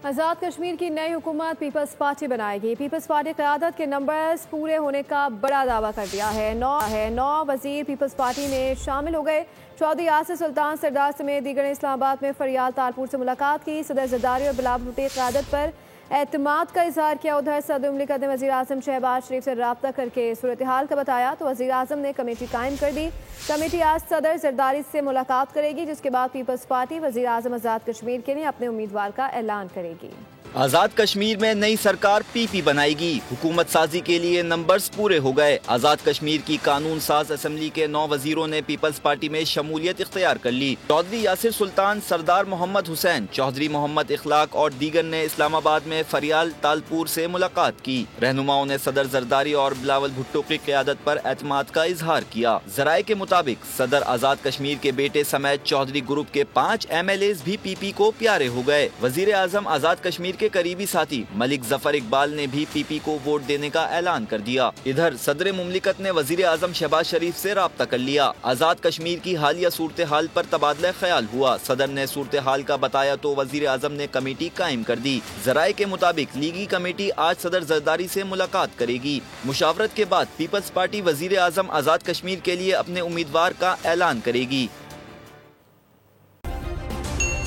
آزاد کشمیر کی نئی حکومت پیپلز پارٹی بنائے گی۔ پیپلز پارٹی قیادت کے نمبرز پورے ہونے کا بڑا دعویٰ کر دیا ہے۔ 9 وزیر پیپلز پارٹی میں شامل ہو گئے۔ چودھری یاسر سلطان سردار سمیت دیگر نے اسلام آباد میں فریال تالپور سے ملاقات کی۔ صدر زرداری اور بلاول بھٹو کی قیادت پر اعتماد کا اظہار کیا۔ ادھر صدر مملکت نے وزیر اعظم شہباز شریف سے رابطہ کر کے صورتحال کا بتایا تو وزیر اعظم نے کمیٹی قائم کر دی۔ کمیٹی آج صدر زرداری سے ملاقات کرے گی، جس کے بعد پیپلز پارٹی وزیر اعظم آزاد کشمیر کے لیے اپنے امیدوار کا اعلان کرے گی۔ آزاد کشمیر میں نئی سرکار پی پی بنائے گی۔ حکومت سازی کے لیے نمبرز پورے ہو گئے۔ آزاد کشمیر کی قانون ساز اسمبلی کے 9 وزیروں نے پیپلز پارٹی میں شمولیت اختیار کر لی۔ چودھری یاسر سلطان، سردار محمد حسین، چودھری محمد اخلاق اور دیگر نے اسلام آباد میں فریال تالپور سے ملاقات کی۔ رہنماؤں نے صدر زرداری اور بلاول بھٹو کی قیادت پر اعتماد کا اظہار کیا۔ ذرائع کے مطابق صدر آزاد کشمیر کے بیٹے سمیت چودھری گروپ کے 5 MLAs بھی پی پی کو پیارے ہو گئے۔ وزیر اعظم آزاد کشمیر کے قریبی ساتھی ملک ظفر اقبال نے بھی پی پی کو ووٹ دینے کا اعلان کر دیا۔ ادھر صدر مملکت نے وزیر اعظم شہباز شریف سے رابطہ کر لیا۔ آزاد کشمیر کی حالیہ صورتحال پر تبادلہ خیال ہوا۔ صدر نے صورتحال کا بتایا تو وزیر اعظم نے کمیٹی قائم کر دی۔ ذرائع کے مطابق لیگی کمیٹی آج صدر زرداری سے ملاقات کرے گی۔ مشاورت کے بعد پیپلز پارٹی وزیر اعظم آزاد کشمیر کے لیے اپنے امیدوار کا اعلان کرے گی۔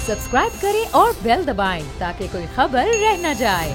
سبسکرائب کریں اور بیل دبائیں تاکہ کوئی خبر رہ نہ جائے۔